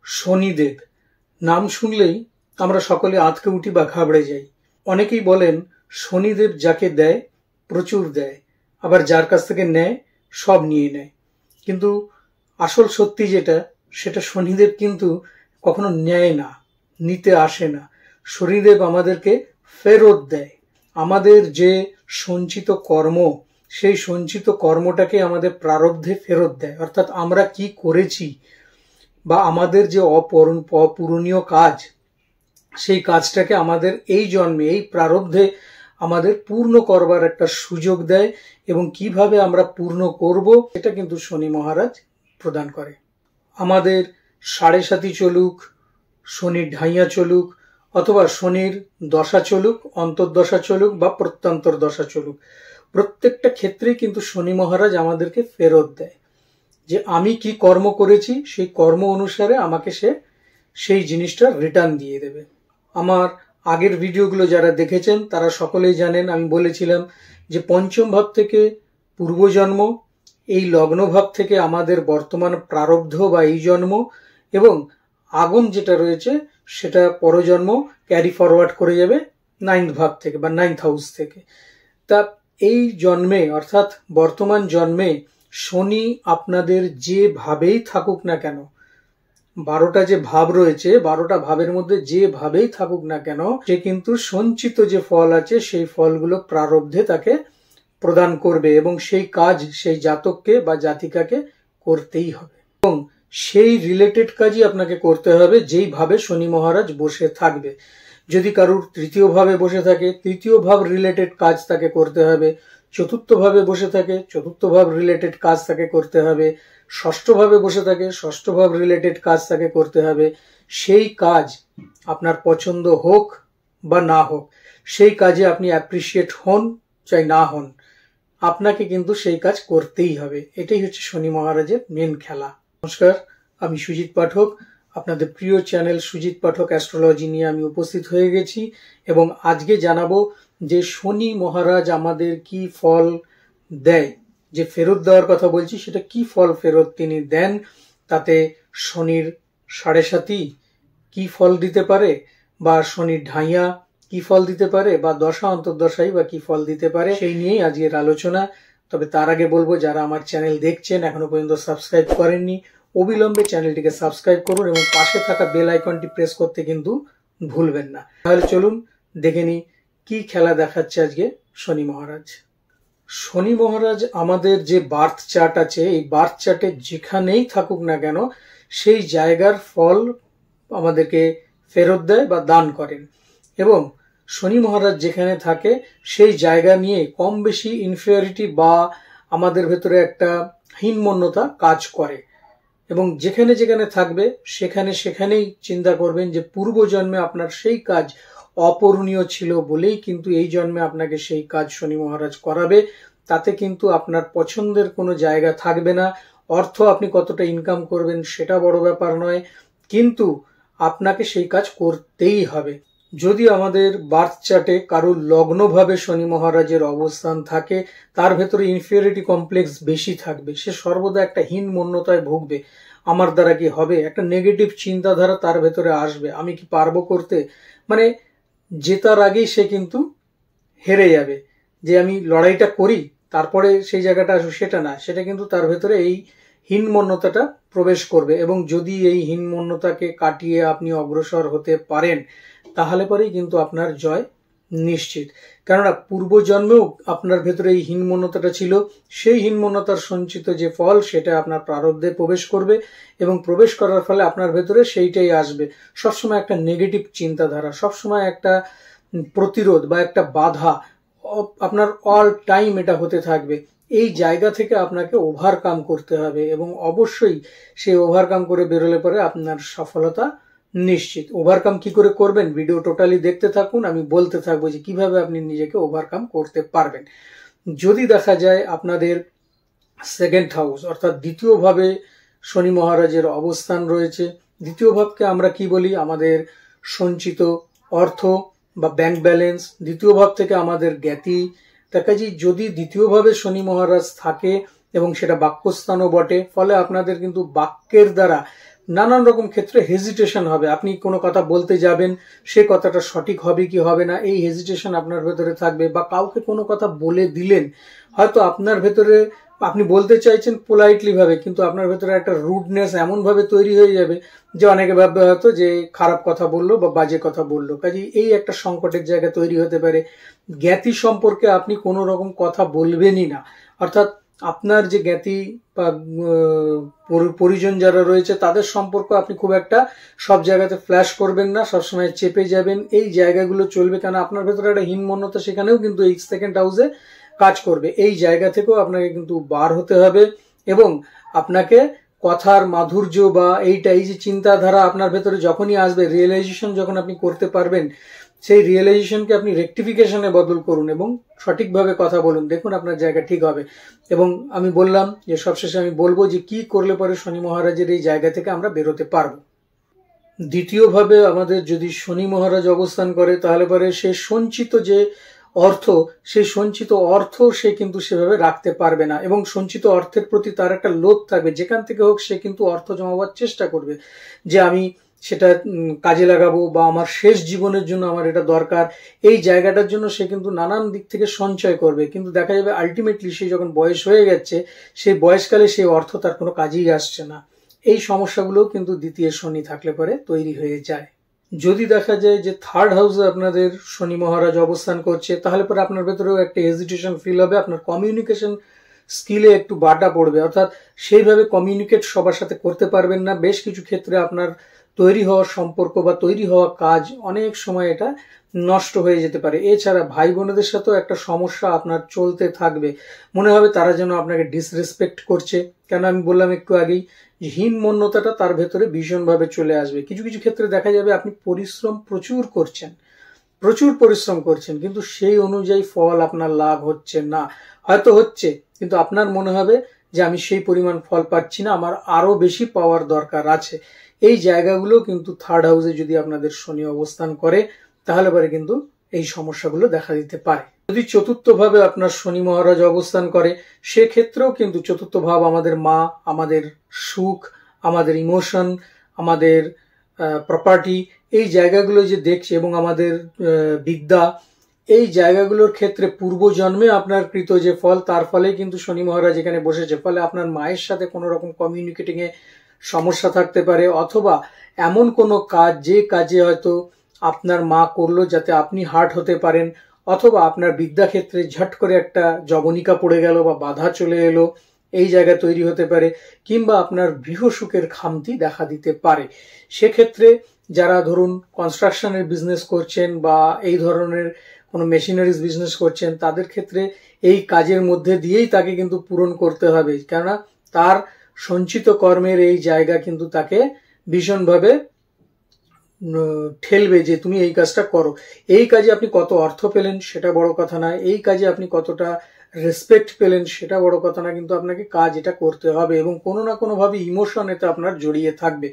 শনিদেব নাম শুনলেই আমরা সকলে আঁতকে উঠি বা ঘাবড়ে যাই। অনেকেই বলেন শনিদেব যাকে দেয় প্রচুর দেয়, আবার যার কাছ থেকে নেয় সব নিয়ে নেয়। কিন্তু আসল সত্যি যেটা, সেটা শনিদেব কিন্তু কখনো নেয় না, নিতে আসে না। শনিদেব আমাদেরকে ফেরত দেয়। আমাদের যে সঞ্চিত কর্ম, সেই সঞ্চিত কর্মটাকে আমাদের প্রারব্ধে ফেরত দেয়। অর্থাৎ আমরা কি করেছি বা আমাদের যে অপূরণীয় কাজ, সেই কাজটাকে আমাদের এই জন্মে, এই প্রারব্ধে আমাদের পূর্ণ করবার একটা সুযোগ দেয়, এবং কিভাবে আমরা পূর্ণ করব এটা কিন্তু শনি মহারাজ প্রদান করে। আমাদের সাড়ে সাতি চলুক, শনির ঢাইয়া চলুক, অথবা শনির দশা চলুক, অন্তর্দশা চলুক বা প্রত্যন্তর দশা চলুক, প্রত্যেকটা ক্ষেত্রেই কিন্তু শনি মহারাজ আমাদেরকে ফেরত দেয়। যে আমি কি কর্ম করেছি সেই কর্ম অনুসারে আমাকে সেই জিনিসটা রিটার্ন দিয়ে দেবে। আমার আগের ভিডিওগুলো যারা দেখেছেন তারা সকলেই জানেন, আমি বলেছিলাম যে পঞ্চম ভাব থেকে পূর্বজন্ম, এই লগ্ন ভাব থেকে আমাদের বর্তমান প্রারব্ধ বা এই জন্ম, এবং আগুন যেটা রয়েছে সেটা পরজন্ম ক্যারি ফরওয়ার্ড করে যাবে নাইন্থ ভাব থেকে বা নাইন্থ হাউস থেকে। তা এই জন্মে অর্থাৎ বর্তমান জন্মে শনি আপনাদের যেভাবেই থাকুক না কেন, 12টা যে ভাব রয়েছে, 12টা ভাবের মধ্যে যেভাবেই থাকুক না কেন, সে কিন্তু সঞ্চিত যে ফল আছে সেই ফলগুলো প্রারব্ধে তাকে প্রদান করবে, এবং সেই কাজ সেই জাতককে বা জাতিকাকে করতেই হবে, এবং সেই রিলেটেড কাজই আপনাকে করতে হবে যেই ভাবে শনি মহারাজ বসে থাকবে। যদি কারুর তৃতীয় ভাবে বসে থাকে, তৃতীয় ভাব রিলেটেড কাজ তাকে করতে হবে। চতুর্থ ভাবে বসে থাকে, চতুর্থ ভাব রিলেটেড কাজ তাকে করতে হবে। ষষ্ঠ ভাবে বসে থাকে, ষষ্ঠ ভাব রিলেটেড কাজ তাকে করতে হবে। সেই কাজ আপনার পছন্দ হোক বা না হোক, সেই কাজে আপনি অ্যাপ্রিসিয়েট হন চাই না হন, আপনাকে কিন্তু সেই কাজ করতেই হবে। এটাই হচ্ছে শনি মহারাজের মেন খেলা। নমস্কার, আমি সুজিত পাঠক। আপনাদের প্রিয় চ্যানেল সুজিত পাঠক অ্যাস্ট্রোলজি নিয়ে আমি উপস্থিত হয়ে গেছি, এবং আজকে জানাবো যে শনি মহারাজ আমাদের কি ফল দেয়। যে ফেরত দেওয়ার কথা বলছি, সেটা কি ফল ফেরত তিনি দেন, তাতে শনির সাড়ে সাতি কি ফল দিতে পারে, বা শনির ঢাইয়া কি ফল দিতে পারে, বা দশা অন্তর্দশাই বা কি ফল দিতে পারে, সেই নিয়েই আজকের আলোচনা। তবে তার আগে বলবো, যারা আমার চ্যানেল দেখছেন এখনো পর্যন্ত সাবস্ক্রাইব করেননি, অবিলম্বে চ্যানেলটিকে সাবস্ক্রাইব করুন এবং পাশে থাকা বেল আইকনটি প্রেস করতে কিন্তু ভুলবেন না। তাহলে চলুন দেখে নিই কি খেলা দেখাচ্ছে আজকে শনি মহারাজ। শনি মহারাজ আমাদের যে বার্থ চার্ট আছে, এই বার্থ চার্টে যেখানেই থাকুক না কেন, সেই জায়গার ফল আমাদেরকে ফেরত দেয় বা দান করেন, এবং শনি মহারাজ যেখানে থাকে সেই জায়গা নিয়ে কম বেশি ইনফিরিয়রিটি বা আমাদের ভেতরে একটা হীনমন্যতা কাজ করে, এবং যেখানে যেখানে থাকবে সেখানেই চিন্তা করবেন যে পূর্বজন্মে আপনার সেই কাজ অপূরণীয় ছিল বলেই কিন্তু এই জন্মে আপনাকে সেই কাজ শনি মহারাজ করাবে। তাতে কিন্তু আপনার পছন্দের কোনো জায়গা থাকবে না। অর্থ আপনি কতটা ইনকাম করবেন সেটা বড় ব্যাপার নয়, কিন্তু আপনাকে সেই কাজ করতেই হবে। যদি আমাদের বার্থ চার্টে কারোর লগ্নভাবে শনি মহারাজের অবস্থান থাকে, তার ভেতরে ইনফিরিয়রিটি কমপ্লেক্স বেশি থাকবে, সে সর্বদা একটা হীনমন্যতায় ভুগবে। আমার দ্বারা কি হবে, একটা নেগেটিভ চিন্তাধারা তার ভেতরে আসবে, আমি কি পারবো করতে, মানে জেতার আগেই সে কিন্তু হেরে যাবে। যে আমি লড়াইটা করি তারপরে সেই জায়গাটা আসবে, সেটা না, সেটা কিন্তু তার ভেতরে এই হীনমন্যতাটা প্রবেশ করবে। এবং যদি এই হীনমন্যতাকে কাটিয়ে আপনি অগ্রসর হতে পারেন, তাহলে পরেই কিন্তু আপনার জয় নিশ্চিত। কেননা পূর্বজন্মেও আপনার ভেতরে এই হীনমন্যতাটা ছিল, সেই হীনমন্যতার সঞ্চিত যে ফল সেটা আপনার প্রারব্ধে প্রবেশ করবে, এবং প্রবেশ করার ফলে আপনার ভেতরে সেইটাই আসবে। সবসময় একটা নেগেটিভ চিন্তাধারা, সবসময় একটা প্রতিরোধ বা একটা বাধা আপনার অল টাইম এটা হতে থাকবে। এই জায়গা থেকে আপনাকে ওভারকাম করতে হবে, এবং অবশ্যই সেই ওভারকাম করে বেরোলে পরে আপনার সফলতা নিশ্চিত। ওভারকাম কি করে করবেন, ভিডিও টোটালি দেখতে থাকুন, আমি বলতে থাকবো যে কিভাবে আপনি নিজেকে ওভারকাম করতে পারবেন। যদি দেখা যায় আপনাদের সেকেন্ড হাউস অর্থাৎ দ্বিতীয় ভাবে শনি মহারাজের অবস্থান রয়েছে, দ্বিতীয় ভাবকে আমরা কি বলি, আমাদের সঞ্চিত অর্থ বা ব্যাংক ব্যালেন্স, দ্বিতীয় ভাব থেকে আমাদের জ্ঞাতি। তার কাজে যদি দ্বিতীয় ভাবে শনি মহারাজ থাকে এবং সেটা বাক্যস্থানও বটে, ফলে আপনাদের কিন্তু বাক্যের দ্বারা নানান রকম ক্ষেত্রে হেজিটেশন হবে। আপনি কোনো কথা বলতে যাবেন, সে কথাটা সঠিক হবে কি হবে না, এই হেজিটেশন আপনার ভেতরে থাকবে। বা কাউকে কোনো কথা বলে দিলেন, হয়তো আপনার ভেতরে আপনি বলতে চাইছেন পোলাইটলি ভাবে, কিন্তু আপনার ভেতরে একটা রুডনেস এমন ভাবে তৈরি হয়ে যাবে যে অনেকে ভাববে হয়তো যে খারাপ কথা বললো বা বাজে কথা বললো। কাজেই এই একটা সংকটের জায়গা তৈরি হতে পারে। জ্ঞাতি সম্পর্কে আপনি কোনো রকম কথা বলবেনই না, অর্থাৎ আপনার যে জ্ঞাতি বা পরিজন যারা রয়েছে তাদের সম্পর্ক আপনি খুব একটা সব জায়গাতে ফ্ল্যাশ করবেন না, সবসময় চেপে যাবেন, এই জায়গাগুলো চলবে। কেন আপনার ভেতরে একটা হীনমন্যতা সেখানেও কিন্তু এই সেকেন্ড হাউসে কাজ করবে। এই জায়গা থেকেও আপনাকে কিন্তু বার হতে হবে এবং আপনাকে কথার মাধুর্য বা এই যে চিন্তাধারা আপনার ভেতরে যখনই আসবে, রিয়েলাইজেশন যখন আপনি করতে পারবেন, সেই রিয়েলাইজেশনকে আপনি রেকটিফিকেশনে বদল করুন এবং সঠিকভাবে কথা বলুন, দেখুন আপনার জায়গা ঠিক হবে। এবং আমি বললাম যে সবশেষে আমি বলবো যে কি করলে পরে শনি মহারাজের এই জায়গা থেকে আমরা বেরোতে পারবো। দ্বিতীয়ভাবে আমাদের যদি শনি মহারাজ অবস্থান করে, তাহলে পরে সে সঞ্চিত যে অর্থ, সেই সঞ্চিত অর্থ সে কিন্তু সেভাবে রাখতে পারবে না এবং সঞ্চিত অর্থের প্রতি তার একটা লোভ থাকবে। যেখান থেকে হোক সে কিন্তু অর্থ জমাবার চেষ্টা করবে যে আমি সেটা কাজে লাগাবো বা আমার শেষ জীবনের জন্য আমার এটা দরকার। এই জায়গাটার জন্য সে কিন্তু নানান দিক থেকে সঞ্চয় করবে, কিন্তু দেখা যাবে আলটিমেটলি সে যখন বয়স হয়ে যাচ্ছে, সেই বয়সকালে সেই অর্থ তার কোনো কাজেই আসছে না। এই সমস্যাগুলোও কিন্তু দ্বিতীয় শনি থাকলে পরে তৈরি হয়ে যায়। যদি দেখা যায় যে থার্ড হাউসে আপনাদের শনি মহারাজ অবস্থান করছে, তাহলে পরে আপনার ভেতরেও একটা হেজিটেশন ফিল হবে, আপনার কমিউনিকেশন স্কিলে একটু বাটা পড়বে, অর্থাৎ সেইভাবে কমিউনিকেট সবার সাথে করতে পারবেন না। বেশ কিছু ক্ষেত্রে আপনার তৈরি হওয়া সম্পর্ক বা তৈরি হওয়া কাজ অনেক সময় এটা নষ্ট হয়ে যেতে পারে। এছাড়া ভাই বোনেদের সাথেও একটা সমস্যা আপনার চলতে থাকবে, মনে হবে তারা যেন আপনাকে ডিসরেসপেক্ট করছে। কেন আমি বললাম একটু আগেই, হীনমন্যতাটা তার ভেতরে ভীষণভাবে চলে আসবে। কিছু কিছু ক্ষেত্রে দেখা যাবে আপনি পরিশ্রম প্রচুর পরিশ্রম করছেন, কিন্তু সেই অনুযায়ী ফল আপনার লাভ হচ্ছে না। হয়তো হচ্ছে, কিন্তু আপনার মনে হবে যে আমি সেই পরিমাণ ফল পাচ্ছি না, আমার আরো বেশি পাওয়ার দরকার আছে। এই জায়গাগুলো কিন্তু থার্ড হাউসে যদি আপনাদের শনি অবস্থান করে, তাহলে পরে কিন্তু এই সমস্যাগুলো দেখা দিতে পারে। যদি চতুর্থ ভাবে আপনার শনি মহারাজ অবস্থান করে, সেক্ষেত্রেও কিন্তু চতুর্থ ভাব আমাদের মা, আমাদের সুখ, আমাদের ইমোশন, আমাদের প্রপার্টি, এই জায়গাগুলো যে দেখছে এবং আমাদের বিদ্যা, এই জায়গাগুলোর ক্ষেত্রে পূর্বজন্মে আপনার কৃত যে ফল, তার ফলে কিন্তু শনি মহারাজ এখানে বসেছে। ফলে আপনার মায়ের সাথে কোনো রকম কমিউনিকেটিং এ সমস্যা থাকতে পারে, অথবা এমন কোনো কাজ যে কাজে হয়তো আপনার মা করলো যাতে আপনি হার্ট হতে পারেন, অথবা আপনার বিদ্যাক্ষেত্রে ঝট করে একটা জবনিকা পড়ে গেল বা বাধা চলে এলো, এই জায়গা তৈরি হতে পারে। কিংবা আপনার গৃহ সুখের খামতি দেখা দিতে পারে। সেক্ষেত্রে যারা ধরুন কনস্ট্রাকশনের বিজনেস করছেন বা এই ধরনের কোনো মেশিনারিজ বিজনেস করছেন, তাদের ক্ষেত্রে এই কাজের মধ্যে দিয়েই তাকে কিন্তু পূরণ করতে হবে, কেননা তার সঞ্চিত কর্মের এই জায়গা কিন্তু তাকে ভীষণভাবে ঠেলবে যে তুমি এই কাজটা করো। এই কাজে আপনি কত অর্থ পেলেন সেটা বড় কথা না, এই কাজে আপনি কতটা রেসপেক্ট পেলেন সেটা বড় কথা না, কিন্তু আপনাকে কাজ এটা করতে হবে এবং কোনো না কোনো ভাবে ইমোশন এতে আপনার জড়িয়ে থাকবে।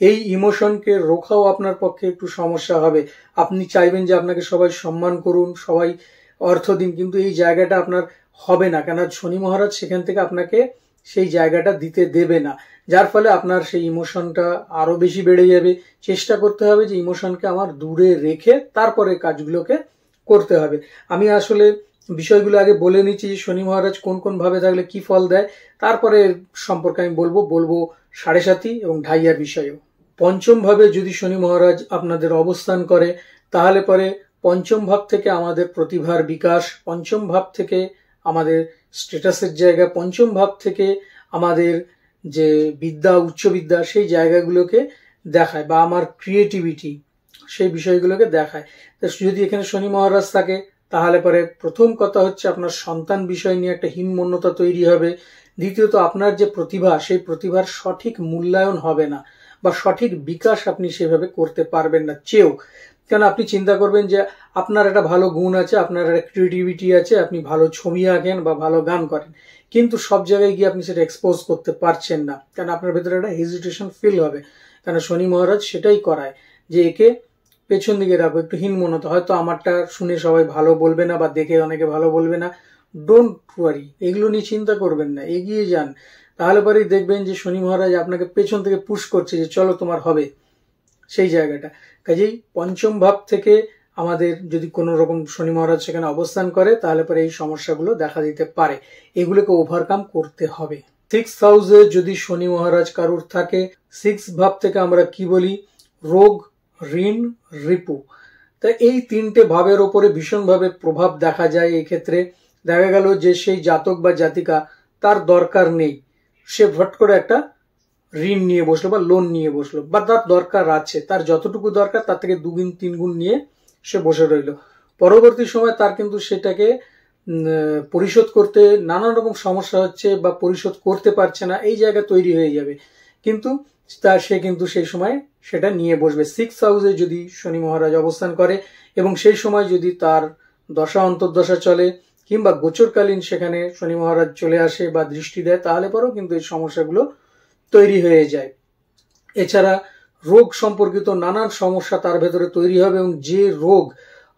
এই ইমোশনকে রোখাও আপনার পক্ষে একটু সমস্যা হবে। আপনি চাইবেন যে আপনাকে সবাই সম্মান করুন, সবাই অর্থ দিন, কিন্তু এই জায়গাটা আপনার হবে না, কেন শনি মহারাজ সেখান থেকে আপনাকে সেই জায়গাটা দিতে দেবে না, যার ফলে আপনার সেই ইমোশনটা আরো বেশি বেড়ে যাবে। চেষ্টা করতে হবে যে ইমোশনকে আমার দূরে রেখে তারপরে কাজগুলোকে করতে হবে। আমি আসলে বিষয়গুলো আগে বলে নিচ্ছি যে শনি মহারাজ কোন কোন ভাবে থাকলে কি ফল দেয়, তারপরে সম্পর্কে আমি বলবো সাড়ে সাতি এবং ঢাইয়ার বিষয়েও। পঞ্চম ভাবে যদি শনি মহারাজ আপনাদের অবস্থান করে, তাহলে পরে পঞ্চম ভাব থেকে আমাদের প্রতিভার বিকাশ, পঞ্চম ভাব থেকে আমাদের স্ট্যাটাসের জায়গা, পঞ্চম ভাব থেকে আমাদের যে বিদ্যা, উচ্চ বিদ্যা, সেই জায়গাগুলোকে দেখায় বা আমার ক্রিয়েটিভিটি, সেই বিষয়গুলোকে দেখায়। যদি এখানে শনি মহারাজ থাকে, তাহলে পরে প্রথম কথা হচ্ছে আপনার সন্তান বিষয় নিয়ে একটা হীনমন্যতা তৈরি হবে। দ্বিতীয়ত আপনার যে প্রতিভা, সেই প্রতিভার সঠিক মূল্যায়ন হবে না বা সঠিক বিকাশ আপনি সেভাবে করতে পারবেন না চেয়েও। কেন আপনি চিন্তা করবেন যে আপনার একটা ভালো গুণ আছে, আপনার একটা ক্রিয়েটিভিটি আছে, আপনি ভালো ছবি আঁকেন বা ভালো গান করেন, কিন্তু সব জায়গায় গিয়ে আপনি সেটা এক্সপোজ করতে পারছেন না, কারণ আপনার ভেতরে একটা হেজিটেশন ফিল হবে। কেন শনি মহারাজ সেটাই করায় যে একে পেছন দিকে রাখো, একটু হীনমন্যতা, হয়তো আমারটা শুনে সবাই ভালো বলবে না বা দেখে অনেকে ভালো বলবে না। ডোন্ট ওয়ারি, এগুলো নিয়ে চিন্তা করবেন না, এগিয়ে যান। তাহলে পরেই দেখবেন যে শনি মহারাজ আপনাকে পেছন থেকে পুশ করছে যে চলো তোমার হবে, সেই জায়গাটা। কাজেই পঞ্চম ভাব থেকে আমাদের যদি কোনো রকম শনি মহারাজ সেখানে অবস্থান করে তাহলে পরে এই সমস্যাগুলো দেখা দিতে পারে, এগুলোকে ওভারকাম করতে হবে। 6th হাউসে যদি শনি মহারাজ কারুর থাকে, 6th ভাব থেকে আমরা কি বলি, রোগ, ঋণ, রিপু। তা এই তিনটে ভাবের ওপরে ভীষণভাবে প্রভাব দেখা যায়। এই ক্ষেত্রে দেখা গেল যে সেই জাতক বা জাতিকা তার দরকার নেই, সে ভট করে একটা ঋণ নিয়ে বসলো বা লোন নিয়ে বসলো, বা তার দরকার আছে, তার যতটুকু দরকার তার থেকে 2 গুণ 3 গুণ নিয়ে সে বসে রইল। পরবর্তী সময় তার কিন্তু সেটাকে পরিশোধ করতে নানান রকম সমস্যা হচ্ছে বা পরিশোধ করতে পারছে না, এই জায়গা তৈরি হয়ে যাবে, কিন্তু সে কিন্তু সেই সময় সেটা নিয়ে বসবে। 6th হাউসে যদি শনি মহারাজ অবস্থান করে এবং সেই সময় যদি তার দশা অন্তর্দশা চলে কিংবা গোচরকালীন সেখানে শনি মহারাজ চলে আসে বা দৃষ্টি দেয়, তাহলে পরেও কিন্তু এই সমস্যাগুলো তৈরি হয়ে যায়। এছাড়া রোগ সম্পর্কিত নানান সমস্যা তার ভেতরে তৈরি হবে এবং যে রোগ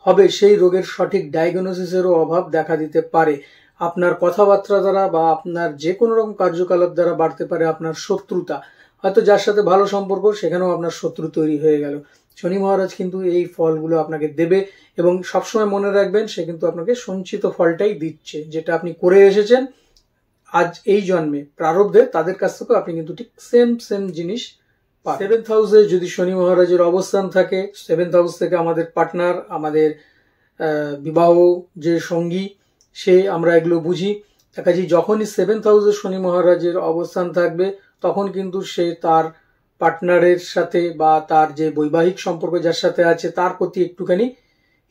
হবে সেই রোগের সঠিক ডায়াগনোসিসেরও অভাব দেখা দিতে পারে। আপনার কথাবার্তা দ্বারা বা আপনার যে কোনো রকম কার্যকলাপ দ্বারা বাড়তে পারে আপনার শত্রুতা, হয়তো যার সাথে ভালো সম্পর্ক সেখানেও আপনার শত্রু তৈরি হয়ে গেল। শনি মহারাজ কিন্তু এই ফলগুলো আপনাকে দেবে এবং সবসময় মনে রাখবেন সে কিন্তু আপনাকে সঞ্চিত ফলটাই দিচ্ছে, যেটা আপনি করে এসেছেন আজ এই জন্মে প্রারব্ধে, তাদের কাছ থেকেও আপনি কিন্তু ঠিক সেম জিনিস। 7th হাউসে যদি শনি মহারাজের অবস্থান থাকে, 7th হাউস থেকে আমাদের পার্টনার, আমাদের বিবাহ যে সঙ্গী, সে আমরা এগুলো বুঝি। কাজে যখনই 7th হাউসে শনি মহারাজের অবস্থান থাকবে তখন কিন্তু সে তার পার্টনারের সাথে বা তার যে বৈবাহিক সম্পর্ক যার সাথে আছে তার প্রতি একটুখানি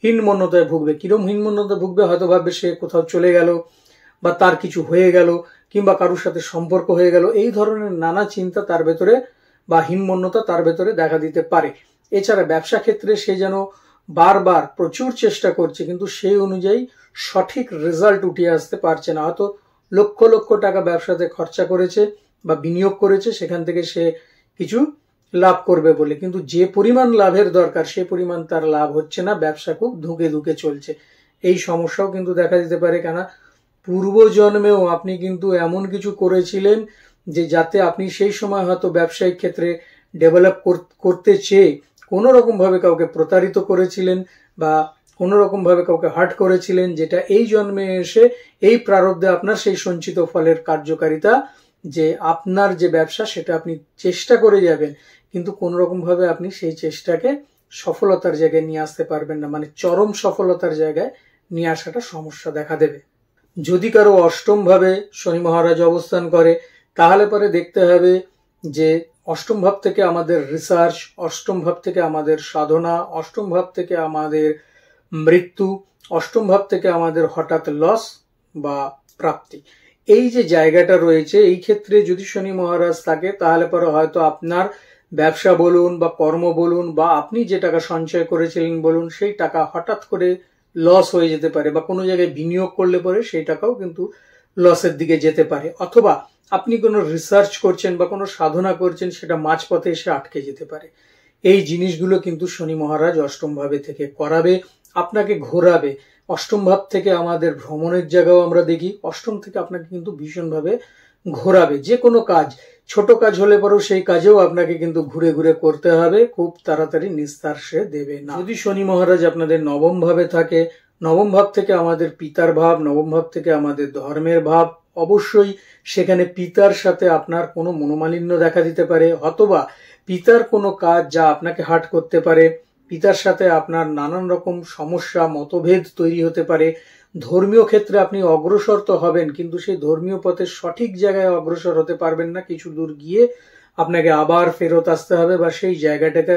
হীনমন্যতায় ভুগবে। কিরম হীনমন্যতায় ভুগবে, হয়তো ভাববে সে কোথাও চলে গেল বা তার কিছু হয়ে গেল কিংবা কারোর সাথে সম্পর্ক হয়ে গেল, এই ধরনের নানা চিন্তা তার ভেতরে বা হীনমন্যতা তার ভেতরে দেখা দিতে পারে। এছাড়া ব্যবসা ক্ষেত্রে সে যেন বারবার প্রচুর চেষ্টা করছে কিন্তু সেই অনুযায়ী সঠিক রেজাল্ট উঠে আসতে পারছে না। হয়তো লক্ষ লক্ষ টাকা ব্যবসাতে খরচা করেছে বা বিনিয়োগ করেছে, সেখান থেকে সে কিছু লাভ করবে বলে, কিন্তু যে পরিমাণ লাভের দরকার সে পরিমাণ তার লাভ হচ্ছে না, ব্যবসা খুব ধুকে ধুকে চলছে। এই সমস্যাও কিন্তু দেখা দিতে পারে, কেন পূর্বজন্মেও আপনি কিন্তু এমন কিছু করেছিলেন যে যাতে আপনি সেই সময় হয়তো ব্যবসায়িক ক্ষেত্রে ডেভেলপ করতে চেয়ে কোনো রকম ভাবে কাউকে প্রতারিত করেছিলেন বা কোনো রকম ভাবে কাউকে হার্ট করেছিলেন, যেটা এই জন্মে এসে এই প্রারব্ধে আপনার সেই সঞ্চিত ফলের কার্যকারিতা, যে আপনার যে ব্যবসা সেটা আপনি চেষ্টা করে যাবেন কিন্তু কোনো রকম ভাবে আপনি সেই চেষ্টাকে সফলতার জায়গায় নিয়ে আসতে পারবেন না, মানে চরম সফলতার জায়গায় নিয়ে আসাটা সমস্যা দেখা দেবে। যদি কারো অষ্টম ভাবে শনি মহারাজ অবস্থান করে তাহলে পরে দেখতে হবে যে অষ্টম ভাব থেকে আমাদের রিসার্চ, অষ্টম ভাব থেকে আমাদের সাধনা, অষ্টম ভাব থেকে আমাদের মৃত্যু, অষ্টম ভাব থেকে আমাদের হঠাৎ লস বা প্রাপ্তি, এই যে জায়গাটা রয়েছে, এই ক্ষেত্রে যদি শনি মহারাজ থাকে তাহলে পরে হয়তো আপনার ব্যবসা বলুন বা কর্ম বলুন বা আপনি যে টাকা সঞ্চয় করেছিলেন বলুন, সেই টাকা হঠাৎ করে লস হয়ে যেতে পারে বা কোনো জায়গায় বিনিয়োগ করলে পরে সেই টাকাও কিন্তু লসের দিকে যেতে পারে, অথবা আপনি কোনো রিসার্চ করছেন বা কোনো সাধনা করছেন সেটা মাঝপথে এসে আটকে যেতে পারে। এই জিনিসগুলো কিন্তু শনি মহারাজ অষ্টম ভাবে থেকে করাবে, আপনাকে ঘোরাবে। অষ্টম ভাব থেকে আমাদের ভ্রমণের জায়গাও আমরা দেখি, অষ্টম থেকে আপনাকে কিন্তু ভীষণভাবে ঘোরাবে। যে কোনো কাজ, ছোট কাজ হলে পরেও সেই কাজেও আপনাকে কিন্তু ঘুরে ঘুরে করতে হবে, খুব তাড়াতাড়ি নিস্তার সে দেবে না। যদি শনি মহারাজ আপনাদের নবম ভাবে থাকে, নবম ভাব থেকে আমাদের পিতার ভাব, নবম ভাব থেকে আমাদের ধর্মের ভাব, অবশ্যই সেখানে পিতার সাথে আপনার কোনো মনোমালিন্য দেখা দিতে পারে, অথবা পিতার কোনো কাজ যা আপনাকে হার্ট করতে পারে, পিতার সাথে আপনার নানান রকম সমস্যা মতভেদ তৈরি হতে পারে। ধর্মীয় ক্ষেত্রে আপনি অগ্রসর তো হবেন কিন্তু সেই ধর্মীয় পথে সঠিক জায়গায় অগ্রসর হতে পারবেন না, কিছু দূর গিয়ে আপনাকে আবার ফেরত আসতে হবে বা সেই জায়গাটাকে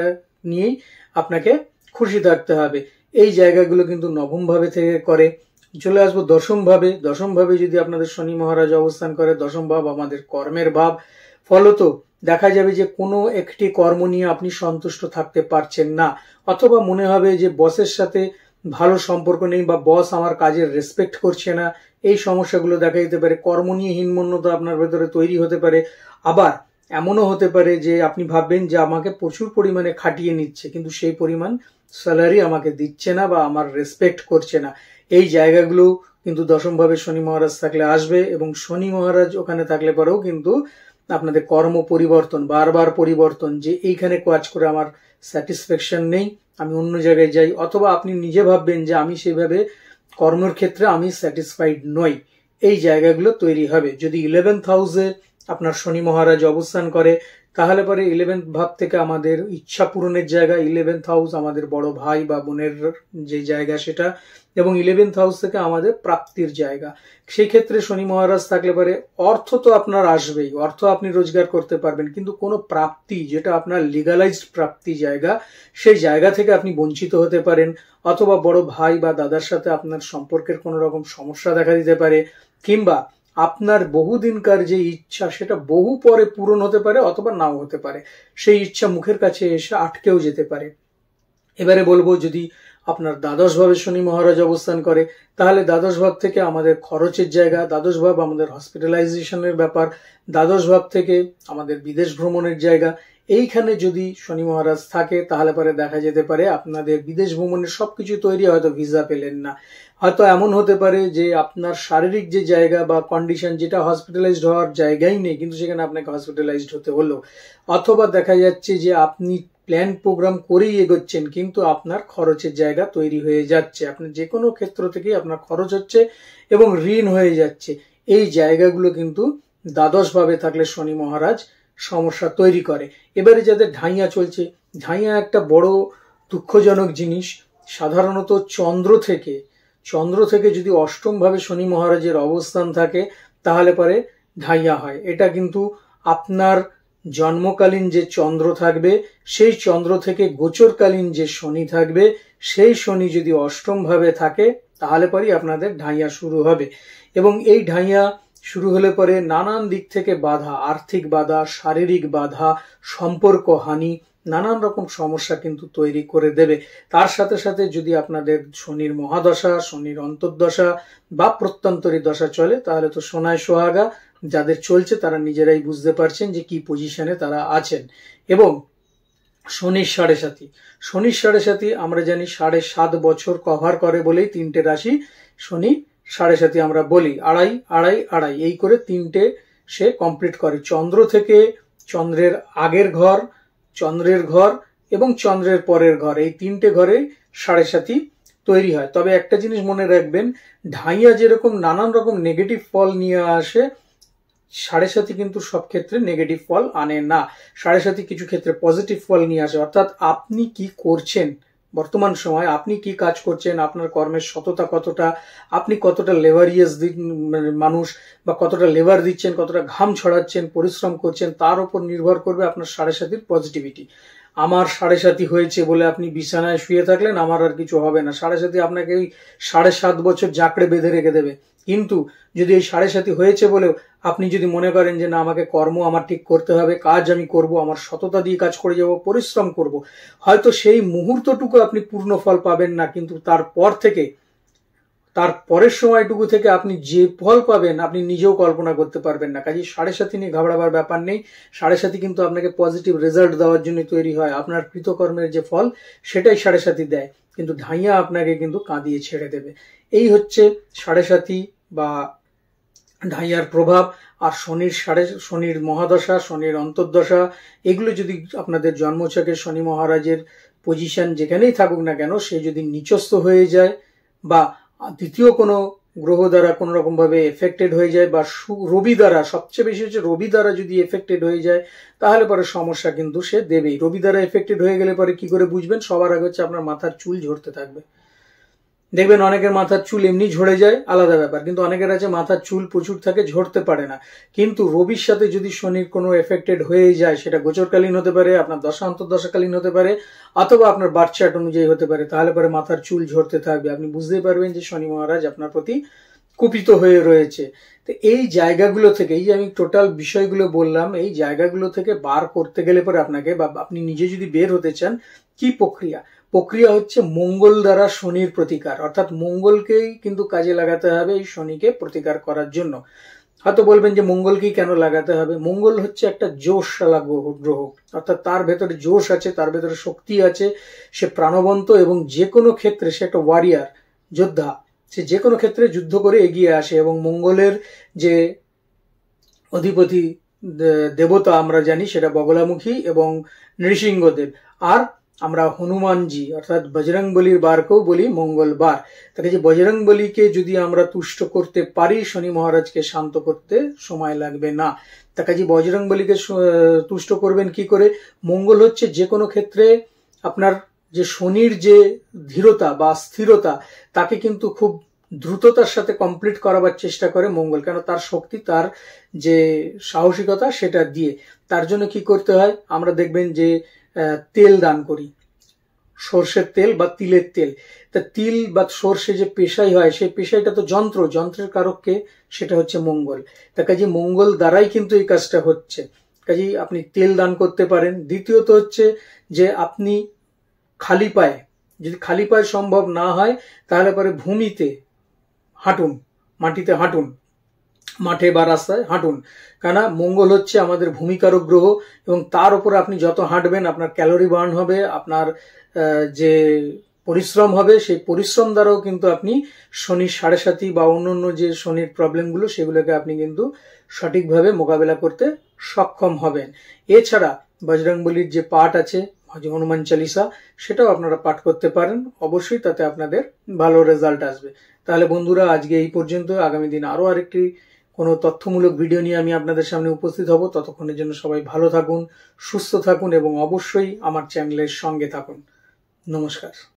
নিয়েই আপনাকে খুশি থাকতে হবে। এই জায়গাগুলো কিন্তু নবম ভাবে থেকে করে। চলে আসবো দশম ভাবে। দশম ভাবে যদি আপনাদের শনি মহারাজ অবস্থান করে, দশম ভাব আমাদের কর্মের ভাব, ফলত দেখা যাবে যে কোনো একটি কর্ম নিয়ে আপনি সন্তুষ্ট থাকতে পারছেন না, অথবা মনে হবে যে বসের সাথে ভালো সম্পর্ক নেই বা বস আমার কাজের রেসপেক্ট করছে না, এই সমস্যাগুলো দেখা দিতে পারে। কর্ম নিয়ে হীনমন্যতা আপনার ভেতরে তৈরি হতে পারে। আবার এমনও হতে পারে যে আপনি ভাববেন যে আমাকে প্রচুর পরিমাণে খাটিয়ে নিচ্ছে কিন্তু সেই পরিমাণ স্যালারি আমাকে দিচ্ছে না বা আমার রেসপেক্ট করছে না, এই জায়গাগুলো কিন্তু দশম ভাবে শনি মহারাজ থাকলে আসবে, এবং শনি মহারাজ ওখানে থাকলে পরেও কিন্তু আপনাদের কর্ম পরিবর্তন, বারবার পরিবর্তন, যে এইখানে কাজ করে আমার স্যাটিসফ্যাকশন নেই, আমি অন্য জায়গায় যাই, অথবা আপনি নিজে ভাববেন যে আমি সেইভাবে কর্মের ক্ষেত্রে আমি স্যাটিসফাইড নই, এই জায়গাগুলো তৈরি হবে। যদি 11th হাউসে আপনার শনি মহারাজ অবস্থান করে তাহলে পরে 11th ভাব থেকে আমাদের ইচ্ছা পূরণের জায়গা, 11th হাউস আমাদের বড় ভাই বা বোনের যে জায়গা সেটা, এবং 11th হাউস থেকে আমাদের প্রাপ্তির জায়গা। সেই ক্ষেত্রে শনি মহারাজ থাকলে পরে অর্থ তো আপনার আসবেই, অর্থ আপনি রোজগার করতে পারবেন, কিন্তু কোনো প্রাপ্তি যেটা আপনার লিগালাইজড প্রাপ্তি জায়গা, সেই জায়গা থেকে আপনি বঞ্চিত হতে পারেন, অথবা বড় ভাই বা দাদার সাথে আপনার সম্পর্কের কোনো রকম সমস্যা দেখা দিতে পারে, কিংবা আপনার বহুদিনকার যে ইচ্ছা সেটা বহু পরে পূরণ হতে পারে অথবা নাও হতে পারে, সেই ইচ্ছা মুখের কাছে এসে আটকেও যেতে পারে। এবারে বলবো, যদি আপনার দ্বাদশ ভাবে শনি মহারাজ অবস্থান করে তাহলে দ্বাদশ ভাব থেকে আমাদের খরচের জায়গা, দ্বাদশ ভাব আমাদের হসপিটালাইজেশনের ব্যাপার, দ্বাদশ ভাব থেকে আমাদের বিদেশ ভ্রমণের জায়গা। এইখানে যদি শনি মহারাজ থাকে তাহলে পরে দেখা যেতে পারে আপনাদের বিদেশ ভ্রমণের সবকিছু তৈরি, হয়তো ভিসা পেলেন না, হয়তো এমন হতে পারে যে আপনার শারীরিক যে জায়গা বা কন্ডিশন যেটা হসপিটালাইজড হওয়ার জায়গাই নেই, কিন্তু সেখানে আপনাকে হসপিটালাইজড হতে হলো, অথবা দেখা যাচ্ছে যে আপনি প্ল্যান প্রোগ্রাম করেই এগোচ্ছেন কিন্তু আপনার খরচের জায়গা তৈরি হয়ে যাচ্ছে, আপনার যে কোনো ক্ষেত্র থেকেই আপনার খরচ হচ্ছে এবং ঋণ হয়ে যাচ্ছে। এই জায়গাগুলো কিন্তু দ্বাদশ ভাবে থাকলে শনি মহারাজ সমস্যা তৈরি করে। এবারে যাদের ঢাইয়া চলছে, ঢাইয়া একটা বড় দুঃখজনক জিনিস। সাধারণত চন্দ্র থেকে যদি অষ্টম ভাবে শনি মহারাজের অবস্থান থাকে তাহলে পরে ঢাইয়া হয়। এটা কিন্তু আপনার জন্মকালীন যে চন্দ্র থাকবে সেই চন্দ্র থেকে গোচরকালীন যে শনি থাকবে সেই শনি যদি অষ্টম ভাবে থাকে তাহলে পরেই আপনাদের ঢাইয়া শুরু হবে, এবং এই ঢাইয়া শুরু হলে পরে নানান দিক থেকে বাধা, আর্থিক বাধা, শারীরিক বাধা, সম্পর্ক হানি, নানান রকম সমস্যা কিন্তু তৈরি করে দেবে। তার সাথে সাথে যদি আপনাদের শনির মহাদশা, শনির অন্তর্দশা বা প্রত্যন্তরী দশা চলে তাহলে তো সোনায় সোহাগা। যাদের চলছে তারা নিজেরাই বুঝতে পারছেন যে কি পজিশনে তারা আছেন। এবং শনির সাড়ে সাথী আমরা জানি 7.5 বছর কভার করে বলেই 3টে রাশি শনি 7.5 আমরা বলি, আড়াই আড়াই আড়াই এই করে 3টে সে কমপ্লিট করে। চন্দ্র থেকে চন্দ্রের আগের ঘর, চন্দ্রের ঘর এবং চন্দ্রের পরের ঘর, এই 3টে ঘরে 7.5 তৈরি হয়। তবে একটা জিনিস মনে রাখবেন, ঢাইয়া যেরকম নানান রকম নেগেটিভ ফল নিয়ে আসে, 7.5 কিন্তু সব ক্ষেত্রে নেগেটিভ ফল আনে না। 7.5 কিছু ক্ষেত্রে পজিটিভ ফল নিয়ে আসে। অর্থাৎ আপনি কি করছেন বর্তমান সময়, আপনি কি কাজ করছেন, আপনার কর্মের সততা কতটা, আপনি কতটা লেভারিয়াস মানুষ বা কতটা লেবার দিচ্ছেন, কতটা ঘাম ছড়াচ্ছেন, পরিশ্রম করছেন, তার উপর নির্ভর করবে আপনার 7.5 পজিটিভিটি। আমার 7.5 হয়েছে বলে আপনি বিছানায় শুয়ে থাকলেন, আমার আর কিছু হবে না, 7.5 আপনাকে ওই 7.5 বছর জাঁকড়ে বেঁধে রেখে দেবে। কিন্তু যদি এই 7.5 হয়েছে বলেও আপনি যদি মনে করেন যে না, আমাকে কর্ম আমার ঠিক করতে হবে, কাজ আমি করব, আমার সততা দিয়ে কাজ করে যাব, পরিশ্রম করব, হয়তো সেই মুহূর্তটুকু আপনি পূর্ণ ফল পাবেন না, কিন্তু তার পরের সময়টুকু থেকে আপনি যে ফল পাবেন আপনি নিজেও কল্পনা করতে পারবেন না। কাজে 7.5 নিয়ে ঘাবড়াবার ব্যাপার নেই। 7.5 কিন্তু আপনাকে পজিটিভ রেজাল্ট দেওয়ার জন্য তৈরি হয়। আপনার কৃতকর্মের যে ফল সেটাই 7.5 দেয়, কিন্তু ঢাইয়া আপনাকে কিন্তু কাঁদিয়ে ছেড়ে দেবে। এই হচ্ছে 7.5 বা ঢাইয়ার প্রভাব। আর শনির মহাদশা, শনির অন্তর্দশা, এগুলো যদি আপনাদের জন্মছকে শনি মহারাজের পজিশন যেখানেই থাকুক না কেন, সে যদি নিচস্থ হয়ে যায় বা দ্বিতীয় কোনো গ্রহ দ্বারা কোনো রকম ভাবে এফেক্টেড হয়ে যায়, বা রবি দ্বারা, সবচেয়ে বেশি হচ্ছে রবি দ্বারা যদি এফেক্টেড হয়ে যায় তাহলে পরে সমস্যা কিন্তু সে দেবেই। রবি দ্বারা এফেক্টেড হয়ে গেলে পরে কি করে বুঝবেন? সবার আগে হচ্ছে আপনার মাথার চুল ঝরতে থাকবে। দেখবেন অনেকের মাথার চুল এমনি ঝরে যায়, আলাদা ব্যাপার, কিন্তু অনেকের আছে মাথার চুল প্রচুর থাকে, ঝরতে পারে না। কিন্তু রবির সাথে যদি শনির কোনো এফেক্টেড হয়ে যায়, সেটা গোচরকালীন হতে পারে, আপনার দশা অন্তর্দশাকালীন হতে পারে, অথবা আপনার বার্থ চার্ট অনুযায়ী হতে পারে, তাহলে পরে মাথার চুল ঝরতে থাকবে। আপনি বুঝতেই পারবেন যে শনি মহারাজ আপনার প্রতি কুপিত হয়ে রয়েছে। তো এই জায়গাগুলো থেকে, এই যে আমি টোটাল বিষয়গুলো বললাম, এই জায়গাগুলো থেকে বার করতে গেলে পরে আপনাকে, বা আপনি নিজে যদি বের হতে চান, কি প্রক্রিয়া হচ্ছে মঙ্গল দ্বারা শনির প্রতিকার। অর্থাৎ মঙ্গলকেই কিন্তু কাজে লাগাতে হবে এই শনিকে প্রতিকার করার জন্য। হয়তো বলবেন যে মঙ্গলকেই কেন লাগাতে হবে? মঙ্গল হচ্ছে একটা জোশশালা গ্রহ, অর্থাৎ তার ভেতরে জোশ আছে, তার ভেতরে শক্তি আছে, সে প্রাণবন্ত এবং যে কোনো ক্ষেত্রে সে একটা ওয়ারিয়ার, যোদ্ধা। সে যে কোনো ক্ষেত্রে যুদ্ধ করে এগিয়ে আসে এবং মঙ্গলের যে অধিপতি দেবতা আমরা জানি সেটা বগলামুখী এবং নৃসিংহদেব। আর আমরা হনুমানজি অর্থাৎ বজরংবলীর বারকেও বলি মঙ্গলবার। তাকে যে বজরংবলীকে যদি আমরা তুষ্ট করতে পারি, শনি মহারাজকে শান্ত করতে সময় লাগবে না। তাকে যে বজরংবলীকে তুষ্ট করবেন কি করে? মঙ্গল হচ্ছে যে কোনো ক্ষেত্রে আপনার যে শনির যে ধীরতা বা স্থিরতা তাকে কিন্তু খুব দ্রুততার সাথে কমপ্লিট করাবার চেষ্টা করে মঙ্গল, কেন তার শক্তি, তার যে সাহসিকতা সেটা দিয়ে। তার জন্য কি করতে হয়? আমরা দেখবেন যে তেল দান করি, সর্ষের তেল বা তিলের তেল। তা তিল বা সর্ষে যে পেশাই হয়, সেই পেশাইটা তো যন্ত্রের কারককে, সেটা হচ্ছে মঙ্গল। তা কাজে মঙ্গল দ্বারাই কিন্তু এই কাজটা হচ্ছে। কাজেই আপনি তেল দান করতে পারেন। দ্বিতীয়ত হচ্ছে যে আপনি খালি পায়ে, যদি খালি পায়ে সম্ভব না হয় তাহলে পরে ভূমিতে হাঁটুন, মাটিতে হাঁটুন, মাঠে বা রাস্তায় হাঁটুন। কেননা মঙ্গল হচ্ছে আমাদের ভূমিকারক গ্রহ এবং তার উপরে আপনি যত হাঁটবেন আপনার ক্যালোরি বার্ন হবে, আপনার যে পরিশ্রম হবে সেই পরিশ্রম দ্বারাও কিন্তু আপনি শনির 7.5 বা অন্যান্য যে শনির প্রবলেমগুলো সেগুলোকে আপনি কিন্তু সঠিকভাবে মোকাবেলা করতে সক্ষম হবেন। এছাড়া বজরংবলীর যে পাঠ আছে হনুমান চালিসা, সেটাও আপনারা পাঠ করতে পারেন। অবশ্যই তাতে আপনাদের ভালো রেজাল্ট আসবে। তাহলে বন্ধুরা আজকে এই পর্যন্ত। আগামী দিন আরো আরেকটি কোনো তথ্যমূলক ভিডিও নিয়ে আমি আপনাদের সামনে উপস্থিত হব। ততক্ষণের জন্য সবাই ভালো থাকুন, সুস্থ থাকুন এবং অবশ্যই আমার চ্যানেলের সঙ্গে থাকুন। নমস্কার।